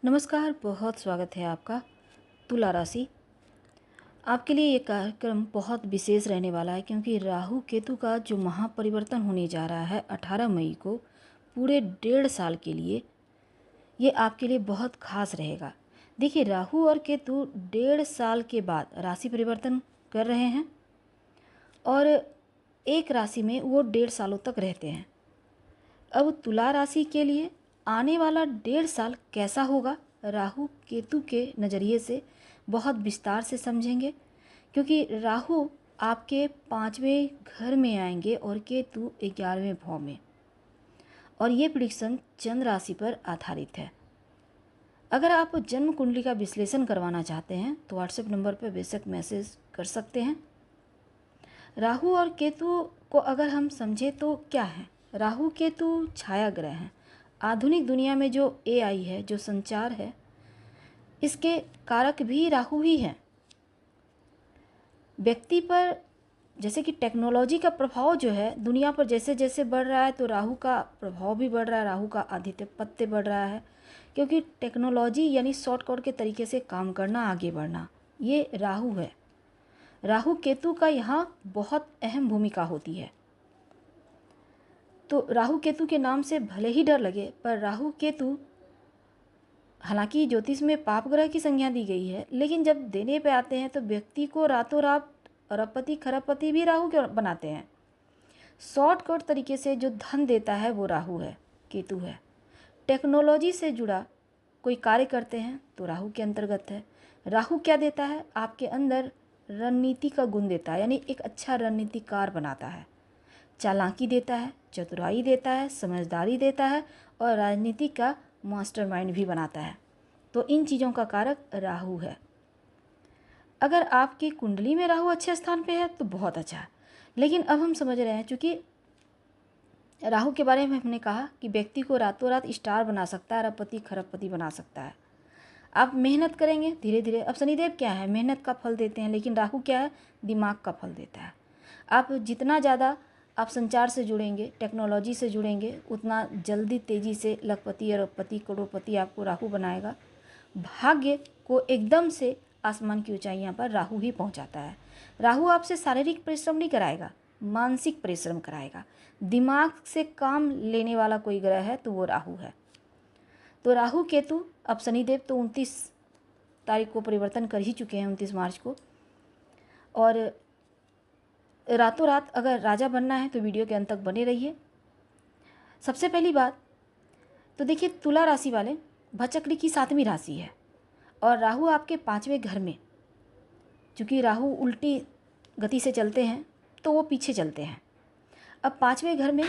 नमस्कार, बहुत स्वागत है आपका। तुला राशि, आपके लिए ये कार्यक्रम बहुत विशेष रहने वाला है क्योंकि राहु केतु का जो महापरिवर्तन होने जा रहा है 18 मई को, पूरे 1.5 साल के लिए ये आपके लिए बहुत खास रहेगा। देखिए, राहु और केतु 1.5 साल के बाद राशि परिवर्तन कर रहे हैं और एक राशि में वो 1.5 सालों तक रहते हैं। अब तुला राशि के लिए आने वाला 1.5 साल कैसा होगा, राहु केतु के नज़रिए से बहुत विस्तार से समझेंगे क्योंकि राहु आपके 5वें घर में आएंगे और केतु 11वें भाव में, और ये प्रेडिक्शन चंद्र राशि पर आधारित है। अगर आप जन्म कुंडली का विश्लेषण करवाना चाहते हैं तो व्हाट्सएप नंबर पर बेशक मैसेज कर सकते हैं। राहु और केतु को अगर हम समझें तो क्या है, राहु केतु छाया ग्रह हैं। आधुनिक दुनिया में जो एआई है, जो संचार है, इसके कारक भी राहु ही हैं। व्यक्ति पर जैसे कि टेक्नोलॉजी का प्रभाव जो है दुनिया पर जैसे जैसे बढ़ रहा है, तो राहु का प्रभाव भी बढ़ रहा है, राहु का आधिपत्य बढ़ रहा है क्योंकि टेक्नोलॉजी यानी शॉर्टकट के तरीके से काम करना, आगे बढ़ना, ये राहु है। राहु केतु का यहाँ बहुत अहम भूमिका होती है। तो राहु केतु के नाम से भले ही डर लगे, पर राहु केतु, हालांकि ज्योतिष में पाप ग्रह की संज्ञा दी गई है, लेकिन जब देने पे आते हैं तो व्यक्ति को रातों रात अरबपति खरबपति भी राहु के बनाते हैं। शॉर्टकट तरीके से जो धन देता है वो राहु है, केतु है। टेक्नोलॉजी से जुड़ा कोई कार्य करते हैं तो राहु के अंतर्गत है। राहु क्या देता है, आपके अंदर रणनीति का गुण देता है, यानी एक अच्छा रणनीतिकार बनाता है। चालाकी देता है, चतुराई देता है, समझदारी देता है और राजनीति का मास्टरमाइंड भी बनाता है। तो इन चीज़ों का कारक राहु है। अगर आपकी कुंडली में राहु अच्छे स्थान पे है तो बहुत अच्छा है, लेकिन अब हम समझ रहे हैं, चूँकि राहु के बारे में हमने कहा कि व्यक्ति को रातों रात स्टार बना सकता है, अरबपति खरबपति बना सकता है। आप मेहनत करेंगे धीरे धीरे। अब शनिदेव क्या है, मेहनत का फल देते हैं, लेकिन राहु क्या है, दिमाग का फल देता है। आप जितना ज़्यादा आप संचार से जुड़ेंगे, टेक्नोलॉजी से जुड़ेंगे, उतना जल्दी तेज़ी से लखपति, अरबपति, करोड़पति आपको राहु बनाएगा। भाग्य को एकदम से आसमान की ऊंचाइयां पर राहु ही पहुंचाता है। राहु आपसे शारीरिक परिश्रम नहीं कराएगा, मानसिक परिश्रम कराएगा। दिमाग से काम लेने वाला कोई ग्रह है तो वो राहु है। तो राहु केतु, अब शनिदेव तो 29 तारीख को परिवर्तन कर ही चुके हैं, 29 मार्च को। और रातों रात अगर राजा बनना है तो वीडियो के अंत तक बने रहिए। सबसे पहली बात तो देखिए, तुला राशि वाले, भचक्री की 7वीं राशि है और राहु आपके 5वें घर में। चूँकि राहु उल्टी गति से चलते हैं तो वो पीछे चलते हैं। अब 5वें घर में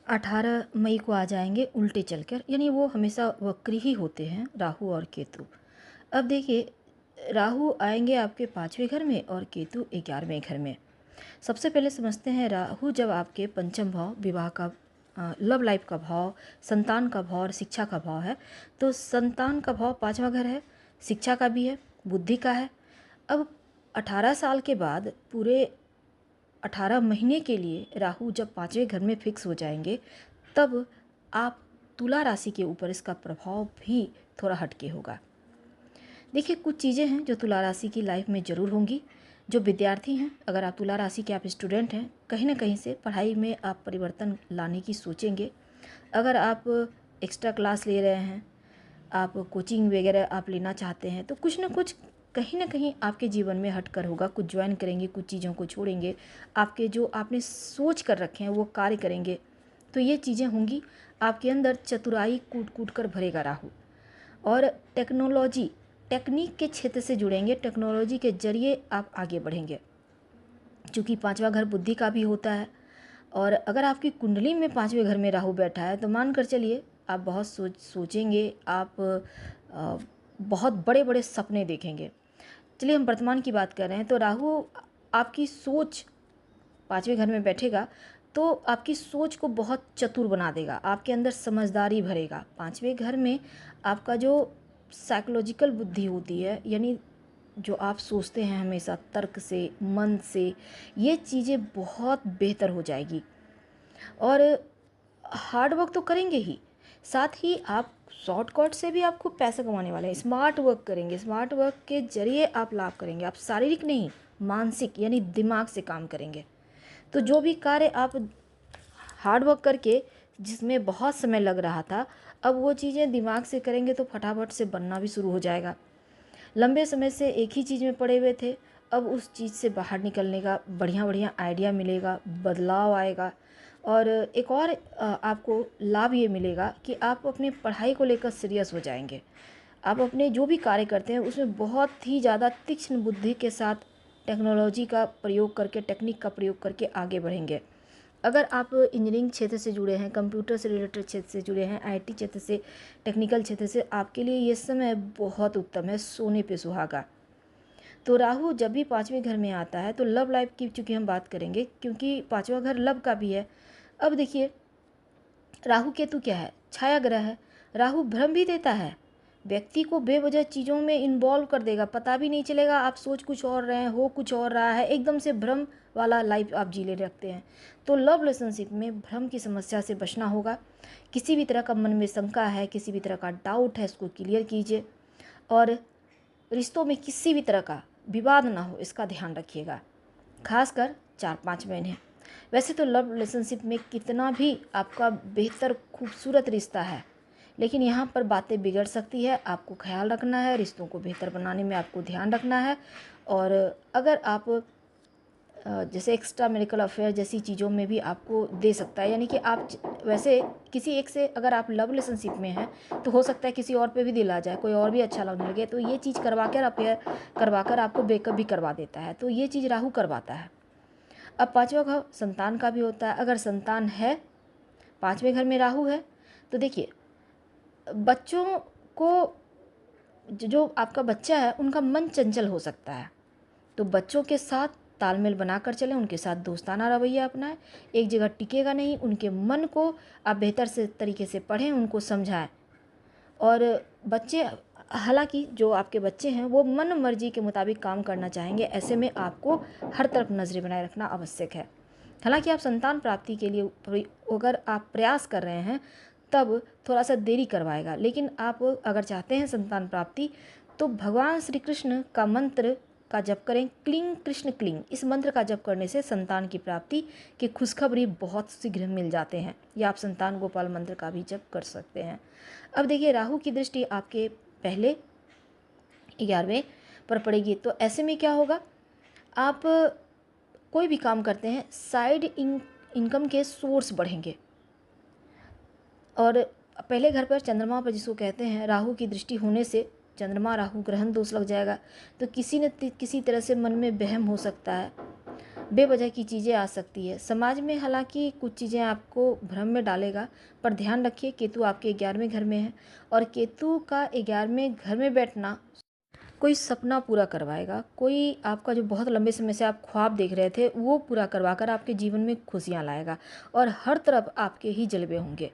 18 मई को आ जाएंगे उल्टे चलकर, यानी वो हमेशा वक्री ही होते हैं राहु और केतु। अब देखिए, राहु आएंगे आपके 5वें घर में और केतु 11वें घर में। सबसे पहले समझते हैं, राहु जब आपके पंचम भाव, विवाह का, लव लाइफ का भाव, संतान का भाव और शिक्षा का भाव है, तो संतान का भाव 5वां घर है, शिक्षा का भी है, बुद्धि का है। अब 18 साल के बाद पूरे 18 महीने के लिए राहु जब 5वें घर में फिक्स हो जाएंगे, तब आप तुला राशि के ऊपर इसका प्रभाव भी थोड़ा हटके होगा। देखिए, कुछ चीज़ें हैं जो तुला राशि की लाइफ में ज़रूर होंगी। जो विद्यार्थी हैं, अगर आप तुला राशि के आप स्टूडेंट हैं, कहीं ना कहीं से पढ़ाई में आप परिवर्तन लाने की सोचेंगे। अगर आप एक्स्ट्रा क्लास ले रहे हैं, आप कोचिंग वगैरह आप लेना चाहते हैं, तो कुछ ना कुछ कहीं ना कहीं आपके जीवन में हट कर होगा। कुछ ज्वाइन करेंगे, कुछ चीज़ों को छोड़ेंगे, आपके जो आपने सोच कर रखे हैं वो कार्य करेंगे। तो ये चीज़ें होंगी। आपके अंदर चतुराई कूट कूट कर भरेगा राहु। और टेक्नोलॉजी, टेक्निक के क्षेत्र से जुड़ेंगे, टेक्नोलॉजी के जरिए आप आगे बढ़ेंगे। चूँकि 5वां घर बुद्धि का भी होता है, और अगर आपकी कुंडली में 5वें घर में राहु बैठा है तो मान कर चलिए आप बहुत सोचेंगे, आप बहुत बड़े बड़े सपने देखेंगे। चलिए, हम वर्तमान की बात कर रहे हैं, तो राहु आपकी सोच 5वें घर में बैठेगा तो आपकी सोच को बहुत चतुर बना देगा, आपके अंदर समझदारी भरेगा। 5वें घर में आपका जो साइकोलॉजिकल बुद्धि होती है, यानी जो आप सोचते हैं हमेशा तर्क से, मन से, ये चीज़ें बहुत बेहतर हो जाएगी। और हार्ड वर्क तो करेंगे ही, साथ ही आप शॉर्टकट से भी आप खूब पैसा कमाने वाले हैं। स्मार्ट वर्क करेंगे, स्मार्ट वर्क के जरिए आप लाभ करेंगे। आप शारीरिक नहीं, मानसिक यानी दिमाग से काम करेंगे। तो जो भी कार्य आप हार्ड वर्क करके जिसमें बहुत समय लग रहा था, अब वो चीज़ें दिमाग से करेंगे तो फटाफट से बनना भी शुरू हो जाएगा। लंबे समय से एक ही चीज़ में पड़े हुए थे, अब उस चीज़ से बाहर निकलने का बढ़िया बढ़िया आइडिया मिलेगा, बदलाव आएगा। और एक और आपको लाभ ये मिलेगा कि आप अपनी पढ़ाई को लेकर सीरियस हो जाएंगे। आप अपने जो भी कार्य करते हैं उसमें बहुत ही ज़्यादा तीक्ष्ण बुद्धि के साथ टेक्नोलॉजी का प्रयोग करके, टेक्निक का प्रयोग करके आगे बढ़ेंगे। अगर आप इंजीनियरिंग क्षेत्र से जुड़े हैं, कंप्यूटर से रिलेटेड क्षेत्र से जुड़े हैं, आईटी क्षेत्र से, टेक्निकल क्षेत्र से, आपके लिए ये समय बहुत उत्तम है, सोने पे सुहागा। तो राहु जब भी पाँचवें घर में आता है तो लव लाइफ की चूँकि हम बात करेंगे, क्योंकि पाँचवा घर लव का भी है। अब देखिए, राहु केतु क्या है? छाया ग्रह है। राहु भ्रम भी देता है, व्यक्ति को बेवजह चीज़ों में इन्वॉल्व कर देगा, पता भी नहीं चलेगा आप सोच कुछ और रहे हैं, हो कुछ और रहा है, एकदम से भ्रम वाला लाइफ आप जी ले रखते हैं। तो लव रिलेशनशिप में भ्रम की समस्या से बचना होगा। किसी भी तरह का मन में शंका है, किसी भी तरह का डाउट है, इसको क्लियर कीजिए। और रिश्तों में किसी भी तरह का विवाद ना हो, इसका ध्यान रखिएगा, खासकर 4-5 महीने। वैसे तो लव रिलेशनशिप में कितना भी आपका बेहतर खूबसूरत रिश्ता है, लेकिन यहाँ पर बातें बिगड़ सकती है। आपको ख्याल रखना है, रिश्तों को बेहतर बनाने में आपको ध्यान रखना है। और अगर आप जैसे एक्स्ट्रा मैरिटल अफेयर जैसी चीज़ों में भी आपको दे सकता है, यानी कि आप वैसे किसी एक से अगर आप लव रिलेशनशिप में हैं तो हो सकता है किसी और पे भी दिल आ जाए, कोई और भी अच्छा लगने लगे, तो ये चीज़ करवा कर अफेयर करवा कर आपको ब्रेकअप भी करवा देता है। तो ये चीज़ राहु करवाता है। अब पाँचवा घर संतान का भी होता है। अगर संतान है, पाँचवें घर में राहु है, तो देखिए बच्चों को, जो आपका बच्चा है उनका मन चंचल हो सकता है, तो बच्चों के साथ तालमेल बनाकर चलें, उनके साथ दोस्ताना रवैया अपनाएं, एक जगह टिकेगा नहीं। उनके मन को आप बेहतर से तरीके से पढ़ें, उनको समझाएं। और बच्चे, हालांकि जो आपके बच्चे हैं वो मन मर्जी के मुताबिक काम करना चाहेंगे, ऐसे में आपको हर तरफ नज़रें बनाए रखना आवश्यक है। हालांकि आप संतान प्राप्ति के लिए अगर आप प्रयास कर रहे हैं तब थोड़ा सा देरी करवाएगा, लेकिन आप अगर चाहते हैं संतान प्राप्ति तो भगवान श्री कृष्ण का मंत्र का जप करें, क्लीं कृष्ण क्लीं। इस मंत्र का जप करने से संतान की प्राप्ति की खुशखबरी बहुत शीघ्र मिल जाते हैं, या आप संतान गोपाल मंत्र का भी जप कर सकते हैं। अब देखिए, राहु की दृष्टि आपके पहले 11वें पर पड़ेगी, तो ऐसे में क्या होगा, आप कोई भी काम करते हैं साइड इनकम के सोर्स बढ़ेंगे। और पहले घर पर चंद्रमा पर जिसको कहते हैं, राहु की दृष्टि होने से चंद्रमा राहु ग्रहण दोष लग जाएगा, तो किसी न किसी तरह से मन में वहम हो सकता है, बेवजह की चीज़ें आ सकती है समाज में। हालांकि कुछ चीज़ें आपको भ्रम में डालेगा, पर ध्यान रखिए केतु आपके 11वें घर में है, और केतु का 11वें घर में बैठना कोई सपना पूरा करवाएगा, कोई आपका जो बहुत लंबे समय से आप ख्वाब देख रहे थे वो पूरा करवाकर आपके जीवन में खुशियाँ लाएगा, और हर तरफ आपके ही जलवे होंगे।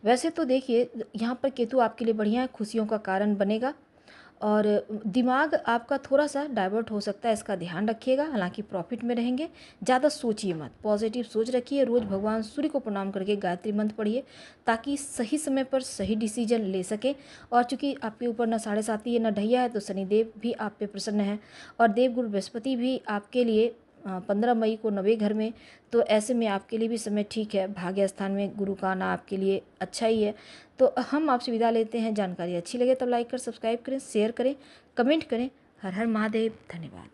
वैसे तो देखिए, यहाँ पर केतु आपके लिए बढ़िया है, खुशियों का कारण बनेगा, और दिमाग आपका थोड़ा सा डाइवर्ट हो सकता है, इसका ध्यान रखिएगा। हालांकि प्रॉफिट में रहेंगे, ज़्यादा सोचिए मत, पॉजिटिव सोच रखिए। रोज़ भगवान सूर्य को प्रणाम करके गायत्री मंत्र पढ़िए, ताकि सही समय पर सही डिसीजन ले सकें। और चूंकि आपके ऊपर न 7.5 है न ढैया है, तो शनिदेव भी आप पे प्रसन्न है, और देवगुरु बृहस्पति भी आपके लिए 15 मई को 9वें घर में, तो ऐसे में आपके लिए भी समय ठीक है। भाग्य स्थान में गुरु का आना आपके लिए अच्छा ही है। तो हम आपसे विदा लेते हैं। जानकारी अच्छी लगे तो लाइक कर, सब्सक्राइब करें, शेयर करें, कमेंट करें। हर हर महादेव। धन्यवाद।